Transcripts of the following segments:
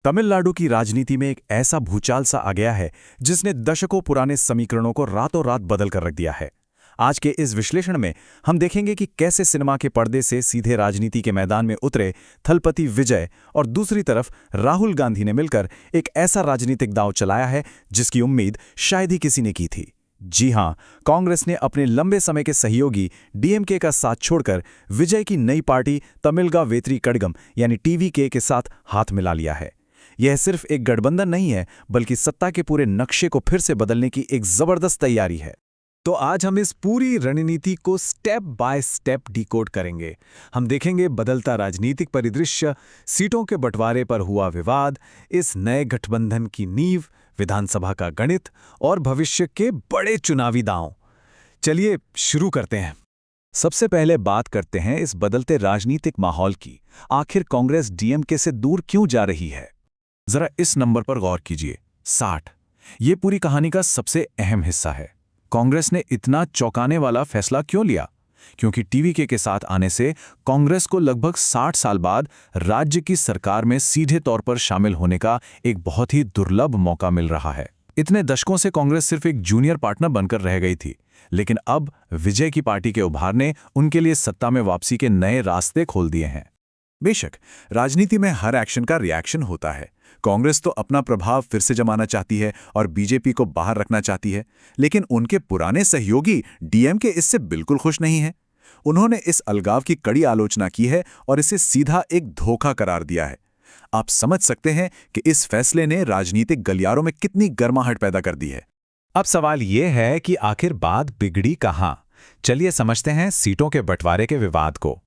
तमिलनाडु की राजनीति में एक ऐसा भूचाल सा आ गया है जिसने दशकों पुराने समीकरणों को रातों रात बदल कर रख दिया है। आज के इस विश्लेषण में हम देखेंगे कि कैसे सिनेमा के पर्दे से सीधे राजनीति के मैदान में उतरे थलपति विजय और दूसरी तरफ राहुल गांधी ने मिलकर एक ऐसा राजनीतिक दांव चलाया है जिसकी उम्मीद शायद ही किसी ने की थी। जी हां, कांग्रेस ने अपने लंबे समय के सहयोगी डीएमके का साथ छोड़कर विजय की नई पार्टी तमिलगा वेत्री कड़गम यानी टीवीके के साथ हाथ मिला लिया है। यह सिर्फ एक गठबंधन नहीं है, बल्कि सत्ता के पूरे नक्शे को फिर से बदलने की एक जबरदस्त तैयारी है। तो आज हम इस पूरी रणनीति को स्टेप बाय स्टेप डिकोड करेंगे। हम देखेंगे बदलता राजनीतिक परिदृश्य, सीटों के बंटवारे पर हुआ विवाद, इस नए गठबंधन की नींव, विधानसभा का गणित और भविष्य के बड़े चुनावी दांव। चलिए शुरू करते हैं। सबसे पहले बात करते हैं इस बदलते राजनीतिक माहौल की। आखिर कांग्रेस डीएमके से दूर क्यों जा रही है? जरा इस नंबर पर गौर कीजिए, 60। ये पूरी कहानी का सबसे अहम हिस्सा है। कांग्रेस ने इतना चौंकाने वाला फैसला क्यों लिया? क्योंकि टीवीके के साथ आने से कांग्रेस को लगभग 60 साल बाद राज्य की सरकार में सीधे तौर पर शामिल होने का एक बहुत ही दुर्लभ मौका मिल रहा है। इतने दशकों से कांग्रेस सिर्फ एक जूनियर पार्टनर बनकर रह गई थी, लेकिन अब विजय की पार्टी के उभार ने उनके लिए सत्ता में वापसी के नए रास्ते खोल दिए हैं। बेशक राजनीति में हर एक्शन का रिएक्शन होता है। कांग्रेस तो अपना प्रभाव फिर से जमाना चाहती है और बीजेपी को बाहर रखना चाहती है, लेकिन उनके पुराने सहयोगी डीएमके इससे बिल्कुल खुश नहीं है। उन्होंने इस अलगाव की कड़ी आलोचना की है और इसे सीधा एक धोखा करार दिया है। आप समझ सकते हैं कि इस फैसले ने राजनीतिक गलियारों में कितनी गर्माहट पैदा कर दी है। अब सवाल यह है कि आखिर बात बिगड़ी कहां? चलिए समझते हैं सीटों के बंटवारे के विवाद को।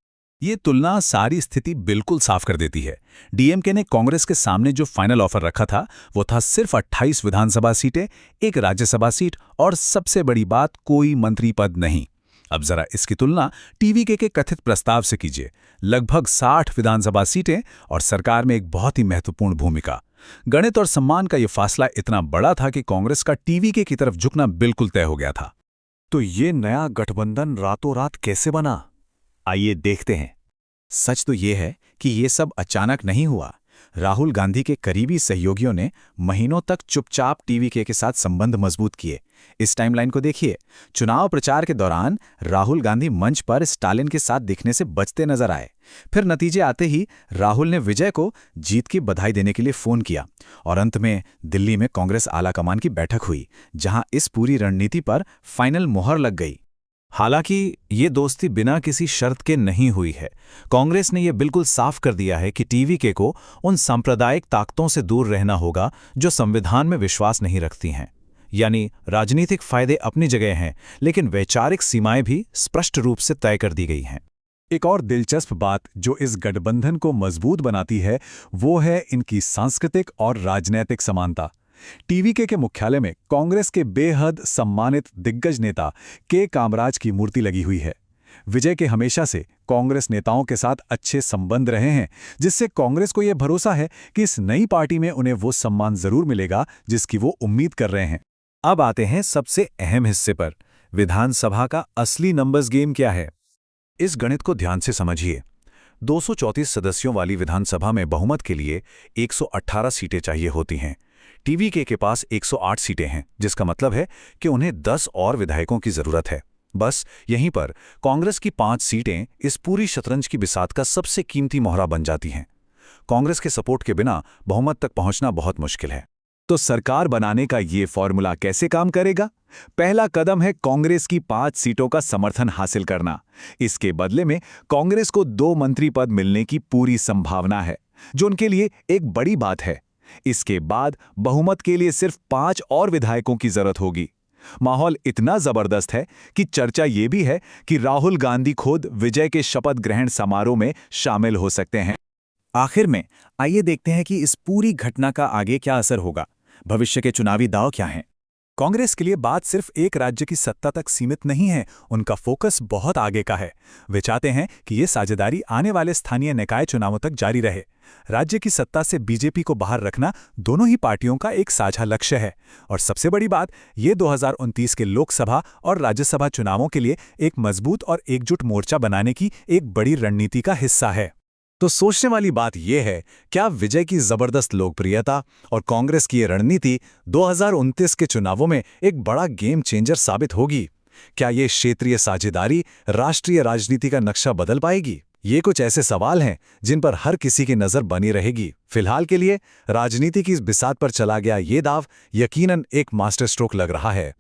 ये तुलना सारी स्थिति बिल्कुल साफ कर देती है। डीएमके ने कांग्रेस के सामने जो फाइनल ऑफर रखा था वो था सिर्फ 28 विधानसभा सीटें, एक राज्यसभा सीट और सबसे बड़ी बात, कोई मंत्री पद नहीं। अब जरा इसकी तुलना टीवीके के कथित प्रस्ताव से कीजिए। लगभग 60 विधानसभा सीटें और सरकार में एक बहुत ही महत्वपूर्ण भूमिका। गणित और सम्मान का यह फासला इतना बड़ा था कि कांग्रेस का टीवीके की तरफ झुकना बिल्कुल तय हो गया था। तो ये नया गठबंधन रातों रात कैसे बना? आइए देखते हैं। सच तो ये है कि ये सब अचानक नहीं हुआ। राहुल गांधी के करीबी सहयोगियों ने महीनों तक चुपचाप टीवीके के साथ संबंध मजबूत किए। इस टाइमलाइन को देखिए। चुनाव प्रचार के दौरान राहुल गांधी मंच पर स्टालिन के साथ दिखने से बचते नजर आए। फिर नतीजे आते ही राहुल ने विजय को जीत की बधाई देने के लिए फोन किया और अंत में दिल्ली में कांग्रेस आलाकमान की बैठक हुई, जहां इस पूरी रणनीति पर फाइनल मोहर लग गई। हालांकि ये दोस्ती बिना किसी शर्त के नहीं हुई है। कांग्रेस ने यह बिल्कुल साफ कर दिया है कि टीवीके को उन सांप्रदायिक ताकतों से दूर रहना होगा जो संविधान में विश्वास नहीं रखती हैं। यानी राजनीतिक फायदे अपनी जगह हैं, लेकिन वैचारिक सीमाएं भी स्पष्ट रूप से तय कर दी गई हैं। एक और दिलचस्प बात जो इस गठबंधन को मजबूत बनाती है वो है इनकी सांस्कृतिक और राजनैतिक समानता। टीवीके के मुख्यालय में कांग्रेस के बेहद सम्मानित दिग्गज नेता के कामराज की मूर्ति लगी हुई है। विजय के हमेशा से कांग्रेस नेताओं के साथ अच्छे संबंध रहे हैं, जिससे कांग्रेस को यह भरोसा है कि इस नई पार्टी में उन्हें वो सम्मान जरूर मिलेगा जिसकी वो उम्मीद कर रहे हैं। अब आते हैं सबसे अहम हिस्से पर। विधानसभा का असली नंबर्स गेम क्या है? इस गणित को ध्यान से समझिए। 234 सदस्यों वाली विधानसभा में बहुमत के लिए 118 सीटें चाहिए होती हैं। टीवीके के पास 108 सीटें हैं, जिसका मतलब है कि उन्हें 10 और विधायकों की जरूरत है। बस यहीं पर कांग्रेस की 5 सीटें इस पूरी शतरंज की बिसात का सबसे कीमती मोहरा बन जाती हैं। कांग्रेस के सपोर्ट के बिना बहुमत तक पहुंचना बहुत मुश्किल है। तो सरकार बनाने का ये फॉर्मूला कैसे काम करेगा? पहला कदम है कांग्रेस की 5 सीटों का समर्थन हासिल करना। इसके बदले में कांग्रेस को 2 मंत्री पद मिलने की पूरी संभावना है, जो उनके लिए एक बड़ी बात है। इसके बाद बहुमत के लिए सिर्फ 5 और विधायकों की जरूरत होगी। माहौल इतना जबरदस्त है कि चर्चा ये भी है कि राहुल गांधी खुद विजय के शपथ ग्रहण समारोह में शामिल हो सकते हैं। आखिर में आइए देखते हैं कि इस पूरी घटना का आगे क्या असर होगा। भविष्य के चुनावी दांव क्या हैं? कांग्रेस के लिए बात सिर्फ एक राज्य की सत्ता तक सीमित नहीं है, उनका फोकस बहुत आगे का है। वे चाहते हैं कि ये साझेदारी आने वाले स्थानीय निकाय चुनावों तक जारी रहे। राज्य की सत्ता से बीजेपी को बाहर रखना दोनों ही पार्टियों का एक साझा लक्ष्य है। और सबसे बड़ी बात, ये 2029 के लोकसभा और राज्यसभा चुनावों के लिए एक मजबूत और एकजुट मोर्चा बनाने की एक बड़ी रणनीति का हिस्सा है। तो सोचने वाली बात यह है, क्या विजय की जबरदस्त लोकप्रियता और कांग्रेस की ये रणनीति 2029 के चुनावों में एक बड़ा गेम चेंजर साबित होगी? क्या ये क्षेत्रीय साझेदारी राष्ट्रीय राजनीति का नक्शा बदल पाएगी? ये कुछ ऐसे सवाल हैं जिन पर हर किसी की नजर बनी रहेगी। फिलहाल के लिए राजनीति की इस बिसात पर चला गया ये दाव यकीनन एक मास्टर स्ट्रोक लग रहा है।